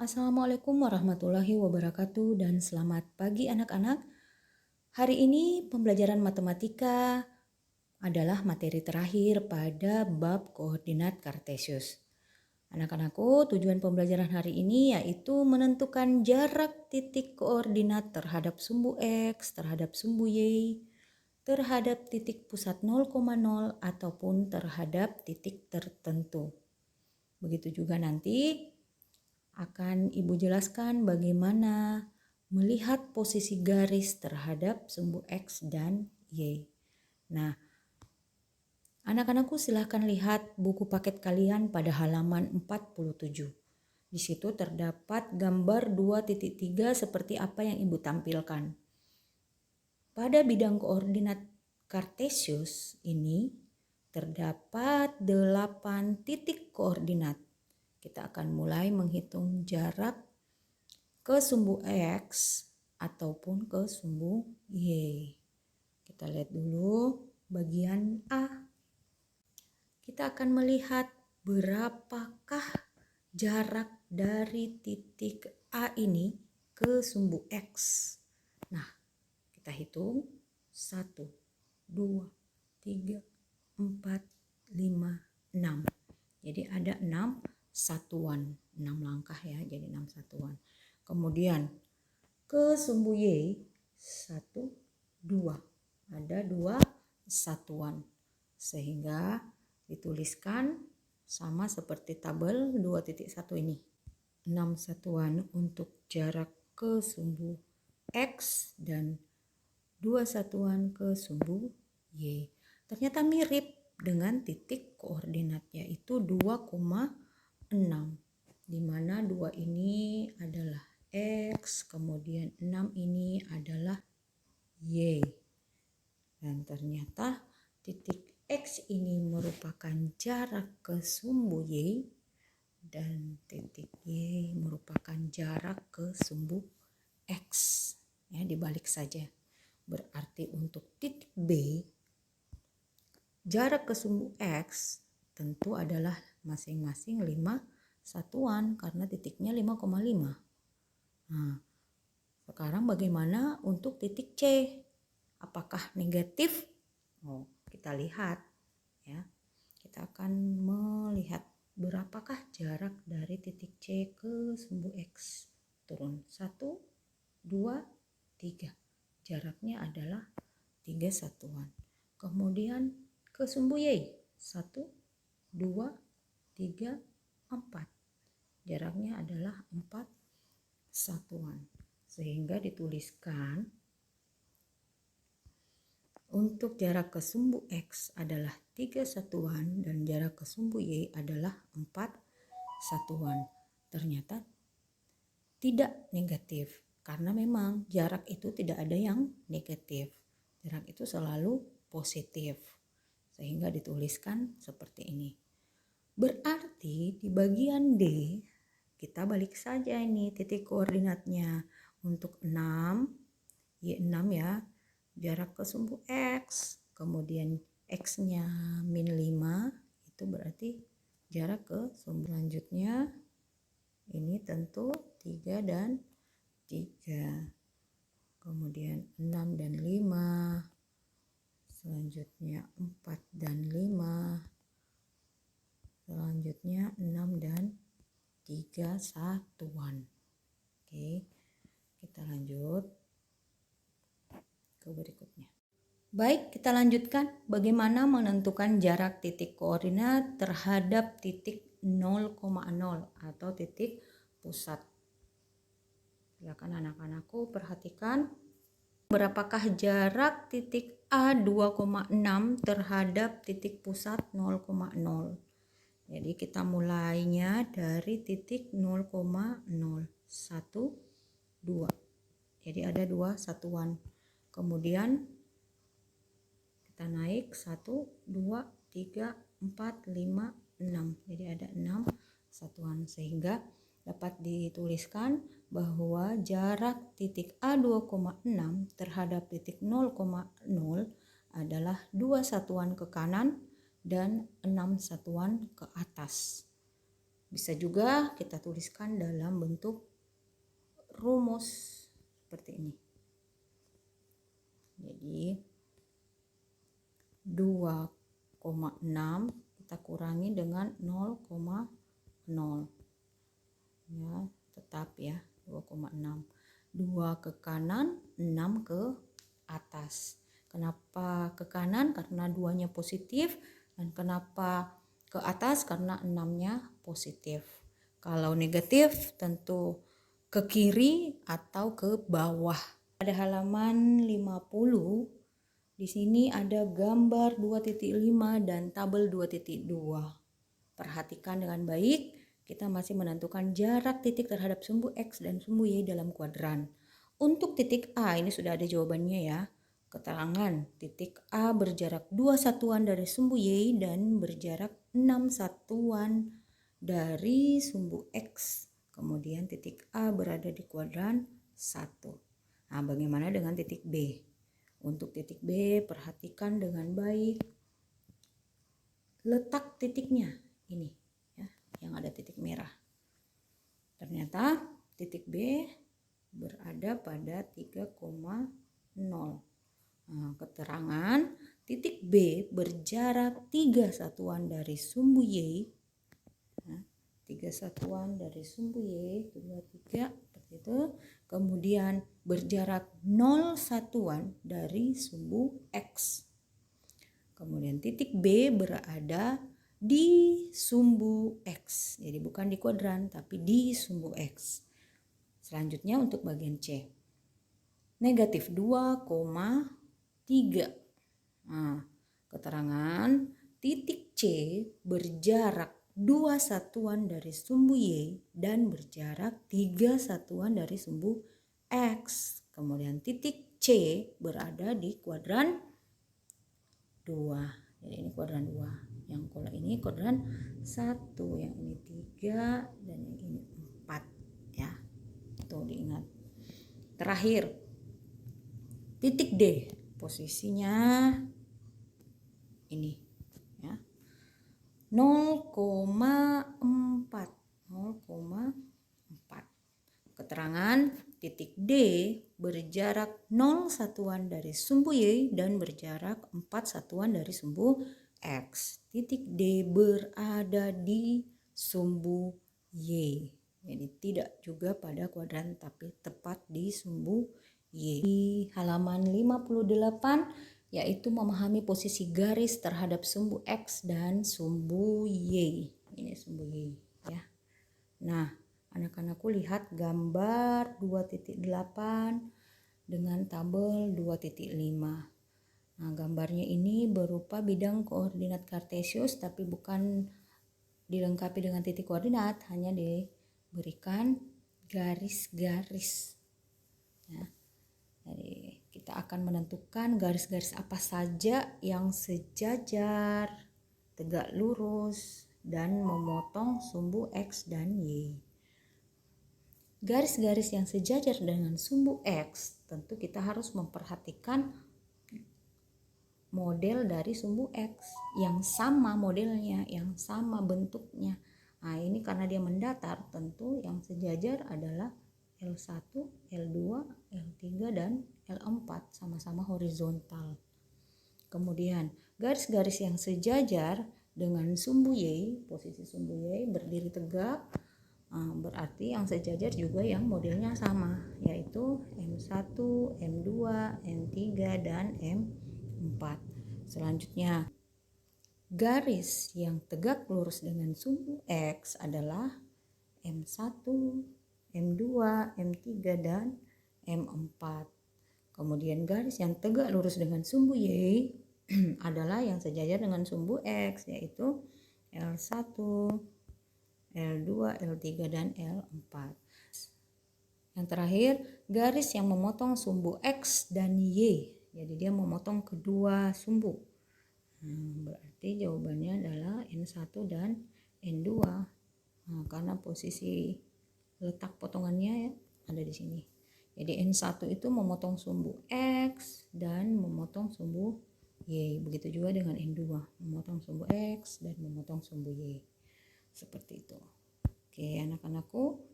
Assalamualaikum warahmatullahi wabarakatuh dan selamat pagi anak-anak. Hari ini pembelajaran matematika adalah materi terakhir pada bab koordinat kartesius. Anak-anakku, tujuan pembelajaran hari ini yaitu menentukan jarak titik koordinat terhadap sumbu X, terhadap sumbu Y, terhadap titik pusat 0,0 ataupun terhadap titik tertentu. Begitu juga nanti akan Ibu jelaskan bagaimana melihat posisi garis terhadap sumbu X dan Y. Nah, anak-anakku silahkan lihat buku paket kalian pada halaman 47. Di situ terdapat gambar 2.3 seperti apa yang Ibu tampilkan. Pada bidang koordinat kartesius ini terdapat 8 titik koordinat. Kita akan mulai menghitung jarak ke sumbu X ataupun ke sumbu Y. Kita lihat dulu bagian A. Kita akan melihat berapakah jarak dari titik A ini ke sumbu X. Nah, kita hitung 1, 2, 3, 4, 5, 6. Jadi ada 6 satuan, 6 langkah ya, jadi 6 satuan. Kemudian ke sumbu Y 1, 2. Ada 2 satuan. Sehingga dituliskan sama seperti tabel 2.1 ini. 6 satuan untuk jarak ke sumbu X dan 2 satuan ke sumbu Y. Ternyata mirip dengan titik koordinat yaitu 2,6, di mana 2 ini adalah X, kemudian 6 ini adalah Y. Dan ternyata titik X ini merupakan jarak ke sumbu Y dan titik Y merupakan jarak ke sumbu X. Ya, dibalik saja. Berarti untuk titik B, jarak ke sumbu X tentu adalah masing-masing 5 satuan karena titiknya 5,5. Nah, sekarang bagaimana untuk titik C? Apakah negatif? Oh, kita lihat ya. Kita akan melihat berapakah jarak dari titik C ke sumbu X. Turun 1, 2, 3. Jaraknya adalah 3 satuan. Kemudian ke sumbu Y 1, 2, 3, 4. Jaraknya adalah 4 satuan. Sehingga dituliskan untuk jarak ke sumbu X adalah 3 satuan dan jarak ke sumbu Y adalah 4 satuan. Ternyata tidak negatif karena memang jarak itu tidak ada yang negatif. Jarak itu selalu positif. Sehingga dituliskan seperti ini. Berarti di bagian D kita balik saja ini titik koordinatnya. Untuk 6, Y6 ya, jarak ke sumbu X. Kemudian X-nya min 5, itu berarti jarak ke sumbu selanjutnya. Ini tentu 3 dan 3. Kemudian 6 dan 5. Selanjutnya 4 dan 5. Selanjutnya 6 dan 3 satuan. Oke, kita lanjut ke berikutnya. Baik, kita lanjutkan bagaimana menentukan jarak titik koordinat terhadap titik 0,0 atau titik pusat. Silakan anak-anakku perhatikan berapakah jarak titik A 2,6 terhadap titik pusat 0,0. Jadi kita mulainya dari titik 0,01, 2. Jadi ada 2 satuan. Kemudian kita naik 1, 2, 3, 4, 5, 6. Jadi ada 6 satuan sehingga dapat dituliskan bahwa jarak titik A 2,6 terhadap titik 0,0 adalah 2 satuan ke kanan dan 6 satuan ke atas. Bisa juga kita tuliskan dalam bentuk rumus seperti ini. Jadi 2,6 kita kurangi dengan 0,0. Ya, tetap ya 2,6. 2 ke kanan, 6 ke atas. Kenapa ke kanan? Karena 2-nya positif. Dan kenapa ke atas? Karena 6-nya positif. Kalau negatif tentu ke kiri atau ke bawah. Pada halaman 50 di sini ada gambar 2.5 dan tabel 2.2. Perhatikan dengan baik, kita masih menentukan jarak titik terhadap sumbu X dan sumbu Y dalam kuadran. Untuk titik A ini sudah ada jawabannya ya. Keterangan titik A berjarak 2 satuan dari sumbu Y dan berjarak 6 satuan dari sumbu X. Kemudian titik A berada di kuadran 1. Nah, bagaimana dengan titik B? Untuk titik B, perhatikan dengan baik letak titiknya ini ya, yang ada titik merah. Ternyata titik B berada pada 3,0. Nah, keterangan titik B berjarak 3 satuan dari sumbu Y. Nah, 3 satuan dari sumbu Y, 2, 3, seperti itu. Kemudian berjarak 0 satuan dari sumbu X. Kemudian titik B berada di sumbu X. Jadi bukan di kuadran tapi di sumbu X. Selanjutnya untuk bagian C. Negatif 2,3. Nah, keterangan titik C berjarak 2 satuan dari sumbu Y dan berjarak 3 satuan dari sumbu X. Kemudian titik C berada di kuadran 2. Jadi ini kuadran 2. Yang kalau ini kuadran 1, yang ini 3 dan yang ini 4 ya. Itu diingat. Terakhir, titik D posisinya ini ya. 0,4. Keterangan titik D berjarak 0 satuan dari sumbu Y dan berjarak 4 satuan dari sumbu X. Titik D berada di sumbu Y. Jadi tidak juga pada kuadran tapi tepat di sumbu Y. Di halaman 58 yaitu memahami posisi garis terhadap sumbu X dan sumbu Y. Ini sumbu Y ya. Nah, anak-anakku lihat gambar 2.8 dengan tabel 2.5. Nah, gambarnya ini berupa bidang koordinat kartesius tapi bukan dilengkapi dengan titik koordinat, hanya diberikan garis-garis. Ya. Jadi kita akan menentukan garis-garis apa saja yang sejajar, tegak lurus, dan memotong sumbu X dan Y. Garis-garis yang sejajar dengan sumbu X tentu kita harus memperhatikan model dari sumbu X yang sama modelnya, yang sama bentuknya. Nah, ini karena dia mendatar, tentu yang sejajar adalah L1, L2, L3, dan L4 sama-sama horizontal. Kemudian garis-garis yang sejajar dengan sumbu Y, posisi sumbu Y berdiri tegak, berarti yang sejajar juga yang modelnya sama, yaitu M1, M2, M3, dan M4. Selanjutnya, garis yang tegak lurus dengan sumbu X adalah M1, M2, M3, dan M4. Kemudian garis yang tegak lurus dengan sumbu Y adalah yang sejajar dengan sumbu X, yaitu L1, L2, L3, dan L4. Yang terakhir, garis yang memotong sumbu X dan Y. Jadi dia memotong kedua sumbu. Berarti jawabannya adalah N1 dan N2. Karena posisi letak potongannya ada di sini. Jadi N1 itu memotong sumbu X dan memotong sumbu Y. Begitu juga dengan N2, memotong sumbu X dan memotong sumbu Y. Seperti itu. Oke, anak-anakku,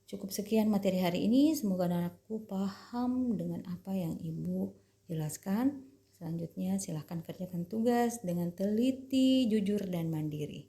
cukup sekian materi hari ini. Semoga anakku paham dengan apa yang Ibu jelaskan. Selanjutnya silahkan kerjakan tugas dengan teliti, jujur, dan mandiri.